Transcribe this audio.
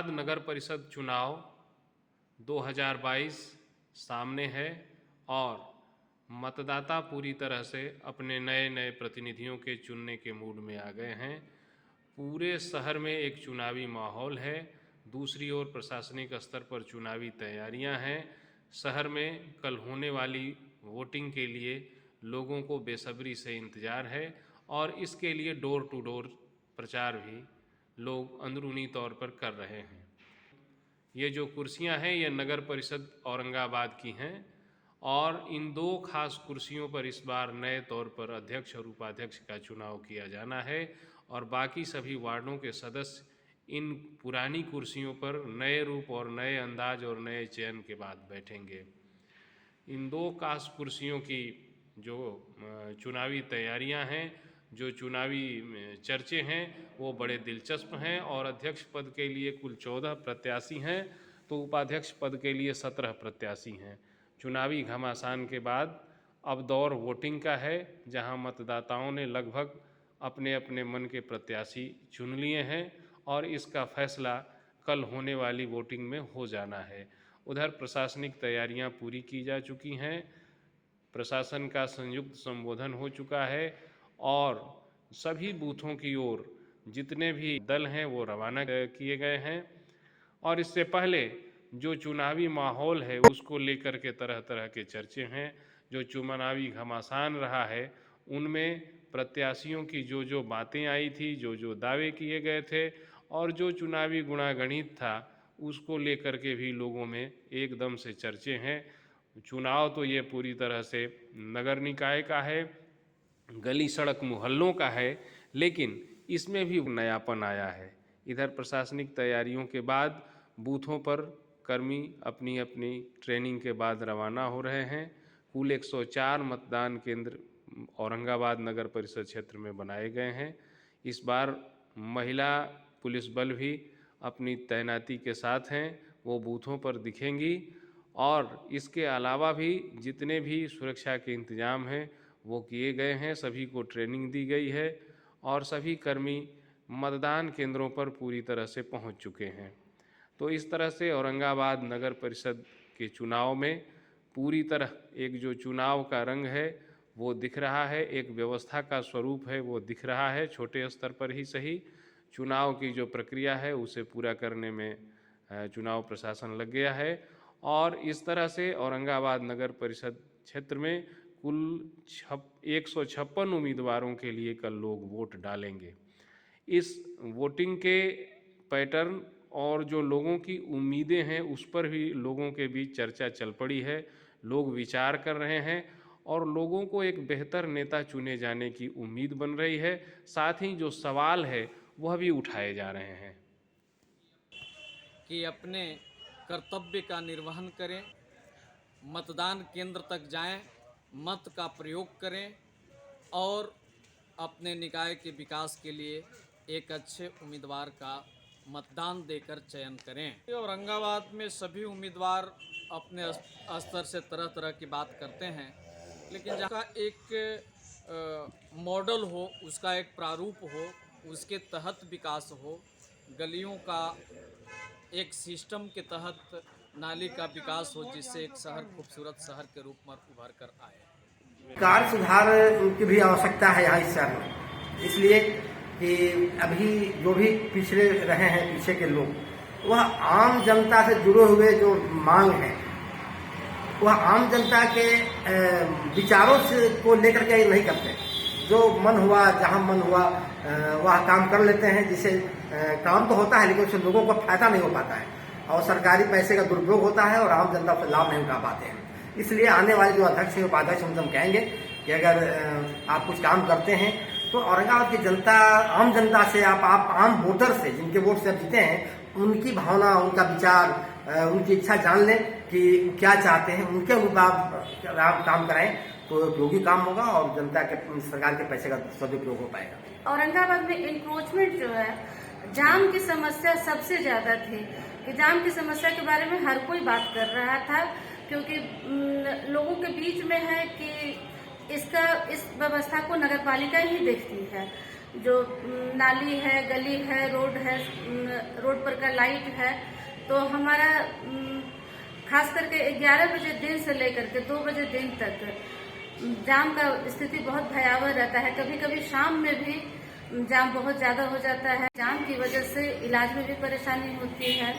औरंगाबाद नगर परिषद चुनाव 2022 सामने है और मतदाता पूरी तरह से अपने नए नए प्रतिनिधियों के चुनने के मूड में आ गए हैं। पूरे शहर में एक चुनावी माहौल है। दूसरी ओर प्रशासनिक स्तर पर चुनावी तैयारियां हैं। शहर में कल होने वाली वोटिंग के लिए लोगों को बेसब्री से इंतज़ार है और इसके लिए डोर टू डोर प्रचार भी लोग अंदरूनी तौर पर कर रहे हैं। ये जो कुर्सियां हैं ये नगर परिषद औरंगाबाद की हैं और इन दो खास कुर्सियों पर इस बार नए तौर पर अध्यक्ष और उपाध्यक्ष का चुनाव किया जाना है और बाकी सभी वार्डों के सदस्य इन पुरानी कुर्सियों पर नए रूप और नए अंदाज और नए चयन के बाद बैठेंगे। इन दो खास कुर्सियों की जो चुनावी तैयारियां हैं, जो चुनावी चर्चे हैं वो बड़े दिलचस्प हैं और अध्यक्ष पद के लिए कुल 14 प्रत्याशी हैं तो उपाध्यक्ष पद के लिए 17 प्रत्याशी हैं। चुनावी घमासान के बाद अब दौर वोटिंग का है, जहां मतदाताओं ने लगभग अपने अपने मन के प्रत्याशी चुन लिए हैं और इसका फैसला कल होने वाली वोटिंग में हो जाना है। उधर प्रशासनिक तैयारियां पूरी की जा चुकी हैं। प्रशासन का संयुक्त संबोधन हो चुका है और सभी बूथों की ओर जितने भी दल हैं वो रवाना किए गए हैं और इससे पहले जो चुनावी माहौल है उसको लेकर के तरह तरह के चर्चे हैं। जो चुनावी घमासान रहा है उनमें प्रत्याशियों की जो जो बातें आई थी, जो जो दावे किए गए थे और जो चुनावी गुणागणित था उसको लेकर के भी लोगों में एकदम से चर्चे हैं। चुनाव तो ये पूरी तरह से नगर निकाय का है, गली सड़क मोहल्लों का है, लेकिन इसमें भी नयापन आया है। इधर प्रशासनिक तैयारियों के बाद बूथों पर कर्मी अपनी अपनी ट्रेनिंग के बाद रवाना हो रहे हैं। कुल 104 मतदान केंद्र औरंगाबाद नगर परिषद क्षेत्र में बनाए गए हैं। इस बार महिला पुलिस बल भी अपनी तैनाती के साथ हैं, वो बूथों पर दिखेंगी और इसके अलावा भी जितने भी सुरक्षा के इंतजाम हैं वो किए गए हैं। सभी को ट्रेनिंग दी गई है और सभी कर्मी मतदान केंद्रों पर पूरी तरह से पहुंच चुके हैं। तो इस तरह से औरंगाबाद नगर परिषद के चुनाव में पूरी तरह एक जो चुनाव का रंग है वो दिख रहा है, एक व्यवस्था का स्वरूप है वो दिख रहा है। छोटे स्तर पर ही सही चुनाव की जो प्रक्रिया है उसे पूरा करने में चुनाव प्रशासन लग गया है और इस तरह से औरंगाबाद नगर परिषद क्षेत्र में कुल 156 उम्मीदवारों के लिए कल लोग वोट डालेंगे। इस वोटिंग के पैटर्न और जो लोगों की उम्मीदें हैं उस पर भी लोगों के बीच चर्चा चल पड़ी है। लोग विचार कर रहे हैं और लोगों को एक बेहतर नेता चुने जाने की उम्मीद बन रही है। साथ ही जो सवाल है वह भी उठाए जा रहे हैं कि अपने कर्तव्य का निर्वहन करें, मतदान केंद्र तक जाएं, मत का प्रयोग करें और अपने निकाय के विकास के लिए एक अच्छे उम्मीदवार का मतदान देकर चयन करें। औरंगाबाद में सभी उम्मीदवार अपने स्तर से तरह तरह की बात करते हैं, लेकिन जहाँ एक मॉडल हो, उसका एक प्रारूप हो, उसके तहत विकास हो, गलियों का एक सिस्टम के तहत नाली का विकास हो, जिससे एक शहर खूबसूरत शहर के रूप में उभर कर आए। कार्य सुधार की भी आवश्यकता है यहाँ इस शहर में, इसलिए कि अभी जो भी पिछड़े रहे हैं, पीछे के लोग, वह आम जनता से जुड़े हुए जो मांग है वह आम जनता के विचारों से को लेकर के नहीं करते। जो मन हुआ, जहाँ मन हुआ वह काम कर लेते हैं, जिसे काम तो होता है लेकिन उससे लोगों को फायदा नहीं हो पाता है और सरकारी पैसे का दुरुपयोग होता है और आम जनता पर लाभ नहीं उठा पाते हैं। इसलिए आने वाले जो अध्यक्ष है, उपाध्यक्ष, हम कहेंगे कि अगर आप कुछ काम करते हैं तो औरंगाबाद की जनता, आम जनता से आप आम वोटर से, जिनके वोट से आप जीते हैं, उनकी भावना, उनका विचार, उनकी इच्छा जान लें कि क्या चाहते हैं, उनके मुताबिक आप काम कराएं तो उपयोगी काम होगा और जनता के, सरकार के पैसे का सदुपयोग हो पाएगा। औरंगाबाद में इंक्रोचमेंट जो है, जाम की समस्या सबसे ज्यादा थी कि जाम की समस्या के बारे में हर कोई बात कर रहा था, क्योंकि लोगों के बीच में है कि इस व्यवस्था को नगरपालिका ही देखती है। जो नाली है, गली है, रोड है, रोड पर का लाइट है, तो हमारा खास करके 11 बजे दिन से लेकर के 2 बजे दिन तक जाम का स्थिति बहुत भयावह रहता है। कभी कभी शाम में भी जाम बहुत ज्यादा हो जाता है। जाम की वजह से इलाज में भी परेशानी होती है।